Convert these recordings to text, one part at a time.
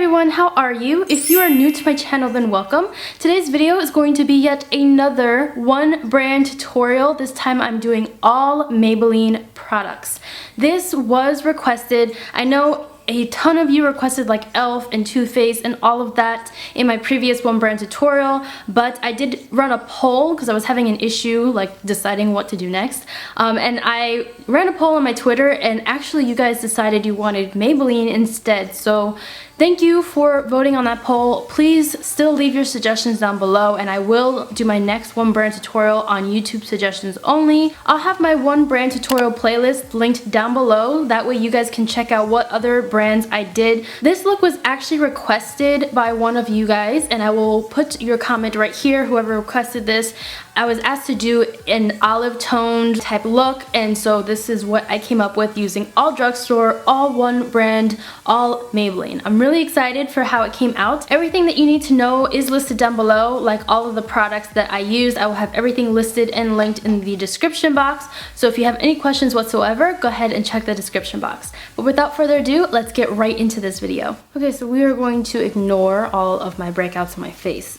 everyone, how are you? If you are new to my channel, then welcome. Today's video is going to be yet another one brand tutorial. This time I'm doing all Maybelline products. This was requested. I know a ton of you requested like e.l.f. and Too Faced and all of that in my previous one brand tutorial, but I did run a poll because I was having an issue like deciding what to do next. And I ran a poll on my Twitter, and actually you guys decided you wanted Maybelline instead. So thank you for voting on that poll. Please still leave your suggestions down below, and I will do my next one brand tutorial on YouTube suggestions only. I'll have my one brand tutorial playlist linked down below. That way you guys can check out what other brands I did. This look was actually requested by one of you guys, and I will put your comment right here, whoever requested this. I was asked to do an olive toned type look, and so this is what I came up with using ALL Drugstore, all one brand, all Maybelline. I'm really excited for how it came out. Everything that you need to know is listed down below, like all of the products that I used. I will have everything listed and linked in the description box, so if you have any questions whatsoever, go ahead and check the description box. But without further ado, let's get right into this video. Okay, so we are going to ignore all of my breakouts on my face.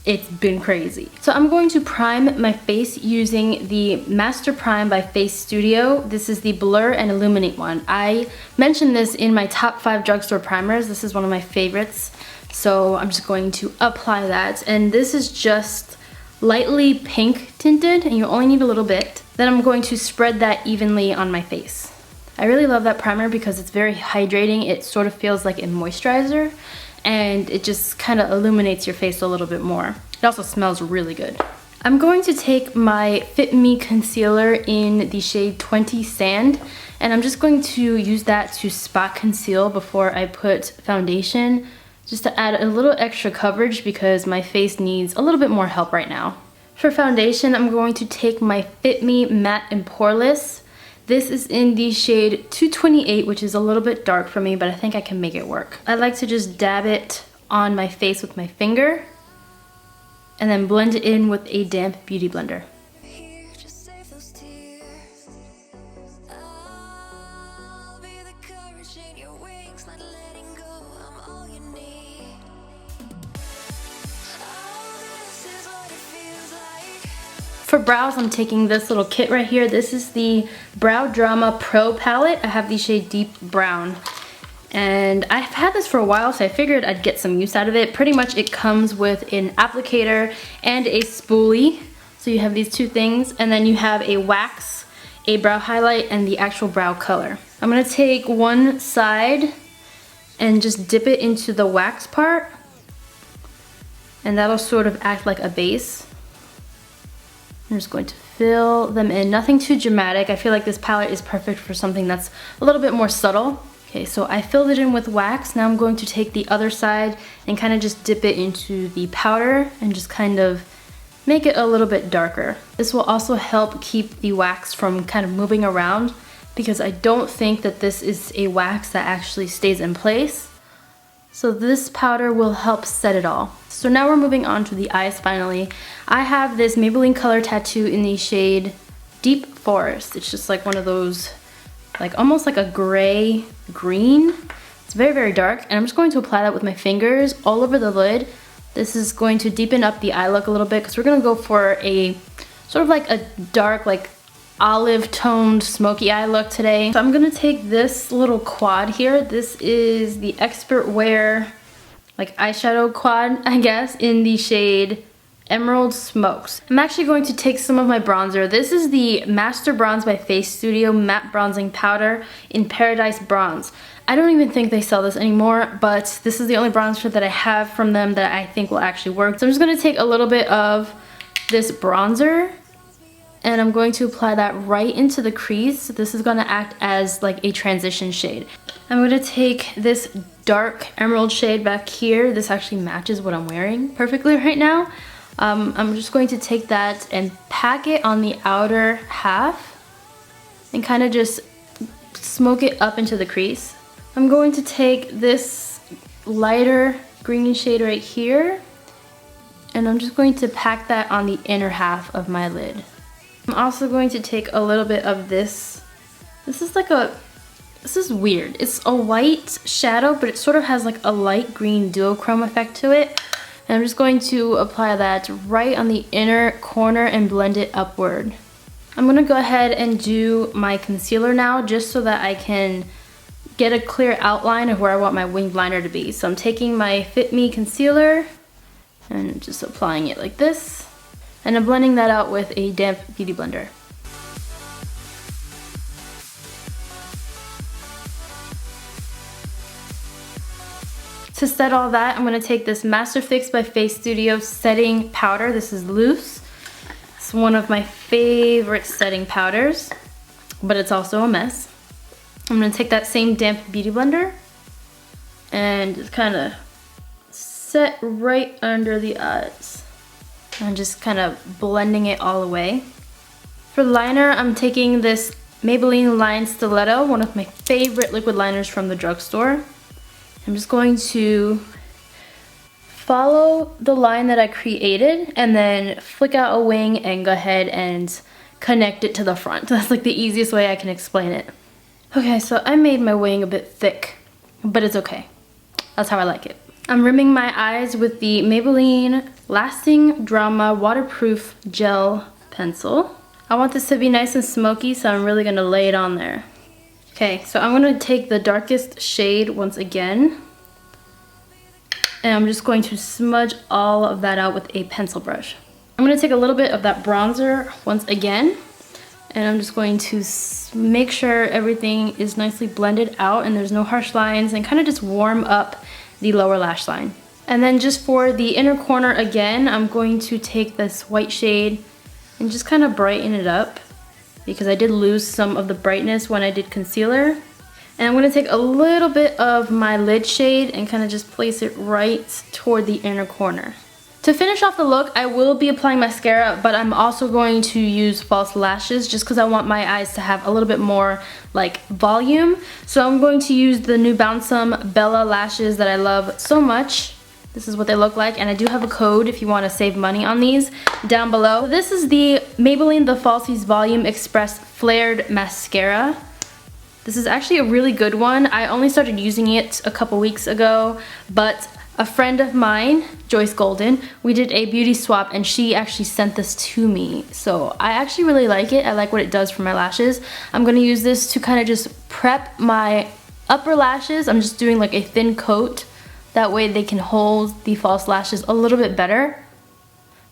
It's been crazy. So I'm going to prime my face using the Master Prime by Face Studio. This is the Blur and Illuminate one. I mentioned this in my top 5 drugstore primers. This is one of my favorites. So I'm just going to apply that. And this is just lightly pink tinted, and you only need a little bit. Then I'm going to spread that evenly on my face. I really love that primer because it's very hydrating. It sort of feels like a moisturizer, and it just kind of illuminates your face a little bit more. It also smells really good. I'm going to take my Fit Me concealer in the shade 20 Sand, and I'm just going to use that to spot conceal before I put foundation, just to add a little extra coverage because my face needs a little bit more help right now. For foundation, I'm going to take my Fit Me Matte and Poreless. This is in the shade 228, which is a little bit dark for me, but I think I can make it work. I like to just dab it on my face with my finger and then blend it in with a damp beauty blender. For brows, I'm taking this little kit right here. This is the Brow Drama Pro palette. I have the shade Deep Brown. And I've had this for a while, so I figured I'd get some use out of it. Pretty much it comes with an applicator and a spoolie. So you have these two things, and then you have a wax, a brow highlight, and the actual brow color. I'm gonna take one side and just dip it into the wax part, and that'll sort of act like a base. I'm just going to fill them in, nothing too dramatic. I feel like this palette is perfect for something that's a little bit more subtle. Okay, so I filled it in with wax. Now I'm going to take the other side and kind of just dip it into the powder and just kind of make it a little bit darker. This will also help keep the wax from kind of moving around, because I don't think that this is a wax that actually stays in place. So this powder will help set it all. So now we're moving on to the eyes finally. I have this Maybelline Color Tattoo in the shade Deep Forest. It's just like one of those, like almost like a gray green. It's very, very dark. And I'm just going to apply that with my fingers all over the lid. This is going to deepen up the eye look a little bit because we're gonna go for a sort of like a dark, like olive toned smoky eye look today. So I'm gonna take this little quad here. This is the Expert Wear like eyeshadow quad, I guess, in the shade Emerald Smokes. I'm actually going to take some of my bronzer. This is the Master Bronze by Face Studio Matte Bronzing Powder in Paradise Bronze. I don't even think they sell this anymore, but this is the only bronzer that I have from them that I think will actually work. So I'm just gonna take a little bit of this bronzer, and I'm going to apply that right into the crease. This is gonna act as like a transition shade. I'm gonna take this dark emerald shade back here. This actually matches what I'm wearing perfectly right now. I'm just going to take that and pack it on the outer half and kind of just smoke it up into the crease. I'm going to take this lighter green shade right here, and I'm just going to pack that on the inner half of my lid. I'm also going to take a little bit of this. This is like a this is weird. It's a white shadow, but it sort of has like a light green duochrome effect to it. And I'm just going to apply that right on the inner corner and blend it upward. I'm gonna go ahead and do my concealer now, just so that I can get a clear outline of where I want my winged liner to be. So I'm taking my Fit Me concealer and just applying it like this. And I'm blending that out with a damp beauty blender. To set all that, I'm going to take this Master Fix by Face Studio setting powder. This is loose. It's one of my favorite setting powders, but it's also a mess. I'm going to take that same damp beauty blender and just kind of set right under the eyes. I'm just kind of blending it all away. For liner, I'm taking this Maybelline Line Stiletto, one of my favorite liquid liners from the drugstore. I'm just going to follow the line that I created and then flick out a wing and go ahead and connect it to the front. That's like the easiest way I can explain it. Okay, so I made my wing a bit thick, but it's okay. That's how I like it. I'm rimming my eyes with the Maybelline Lasting Drama Waterproof Gel Pencil. I want this to be nice and smoky, so I'm really gonna lay it on there. Okay, so I'm gonna take the darkest shade once again, and I'm just going to smudge all of that out with a pencil brush. I'm gonna take a little bit of that bronzer once again, and I'm just going to make sure everything is nicely blended out and there's no harsh lines, and kind of just warm up the lower lash line. And then just for the inner corner again, I'm going to take this white shade and just kind of brighten it up, because I did lose some of the brightness when I did concealer. And I'm going to take a little bit of my lid shade and kind of just place it right toward the inner corner. To finish off the look, I will be applying mascara, but I'm also going to use false lashes just because I want my eyes to have a little bit more like volume. So I'm going to use the new Bouncem Bella lashes that I love so much. This is what they look like, and I do have a code if you want to save money on these down below. This is the Maybelline The Falsies Volume Express Flared Mascara. This is actually a really good one. I only started using it a couple weeks ago, but a friend of mine, Joyce Golden, we did a beauty swap and she actually sent this to me. So I actually really like it. I like what it does for my lashes. I'm going to use this to kind of just prep my upper lashes. I'm just doing like a thin coat. That way they can hold the false lashes a little bit better.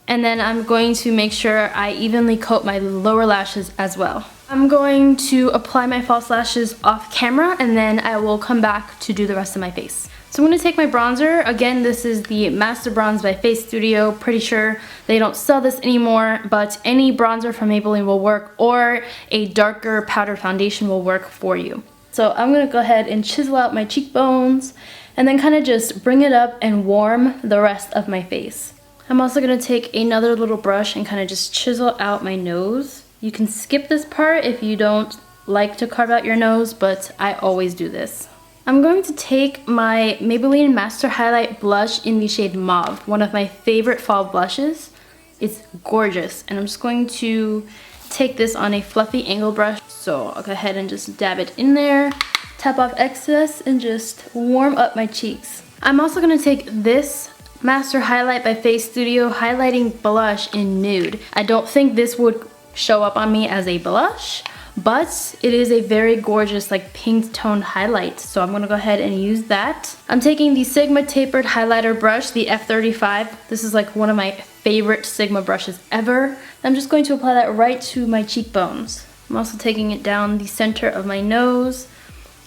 And then I'm going to make sure I evenly coat my lower lashes as well. I'm going to apply my false lashes off camera, and then I will come back to do the rest of my face. So I'm going to take my bronzer. Again, this is the Master Bronze by Face Studio. Pretty sure they don't sell this anymore, but any bronzer from Maybelline will work, or a darker powder foundation will work for you. So I'm going to go ahead and chisel out my cheekbones, and then kind of just bring it up and warm the rest of my face. I'm also going to take another little brush and kind of just chisel out my nose. You can skip this part if you don't like to carve out your nose, but I always do this. I'm going to take my Maybelline Master Highlight Blush in the shade Mauve, one of my favorite fall blushes. It's gorgeous, and I'm just going to take this on a fluffy angle brush. So I'll go ahead and just dab it in there, tap off excess, and just warm up my cheeks. I'm also going to take this Master Highlight by Face Studio Highlighting Blush in Nude. I don't think this would show up on me as a blush, but it is a very gorgeous like pink toned highlight, so I'm gonna go ahead and use that. I'm taking the Sigma Tapered Highlighter Brush, the F35. This is like one of my favorite Sigma brushes ever. I'm just going to apply that right to my cheekbones. I'm also taking it down the center of my nose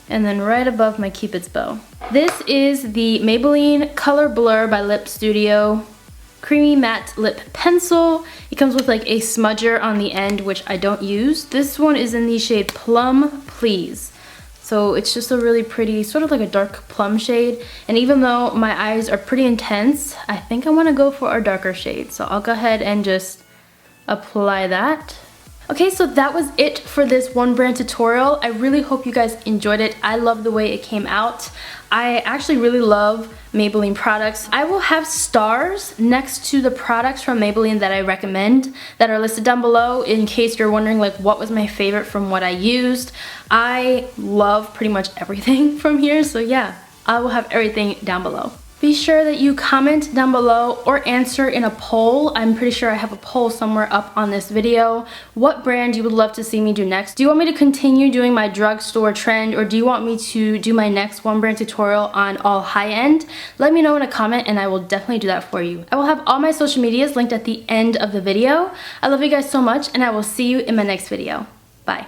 and then right above my Cupid's bow. This is the Maybelline Color Blur by Lip Studio Creamy Matte Lip Pencil. It comes with like a smudger on the end, which I don't use. This one is in the shade Plum Please. So it's just a really pretty, sort of like a dark plum shade. And even though my eyes are pretty intense, I think I want to go for a darker shade. So I'll go ahead and just apply that. Okay, so that was it for this one brand tutorial. I really hope you guys enjoyed it. I love the way it came out. I actually really love Maybelline products. I will have stars next to the products from Maybelline that I recommend that are listed down below in case you're wondering like what was my favorite from what I used. I love pretty much everything from here, so yeah, I will have everything down below. Be sure that you comment down below or answer in a poll. I'm pretty sure I have a poll somewhere up on this video. What brand you would love to see me do next? Do you want me to continue doing my drugstore trend, or do you want me to do my next one brand tutorial on all high-end? Let me know in a comment and I will definitely do that for you. I will have all my social medias linked at the end of the video. I love you guys so much and I will see you in my next video. Bye.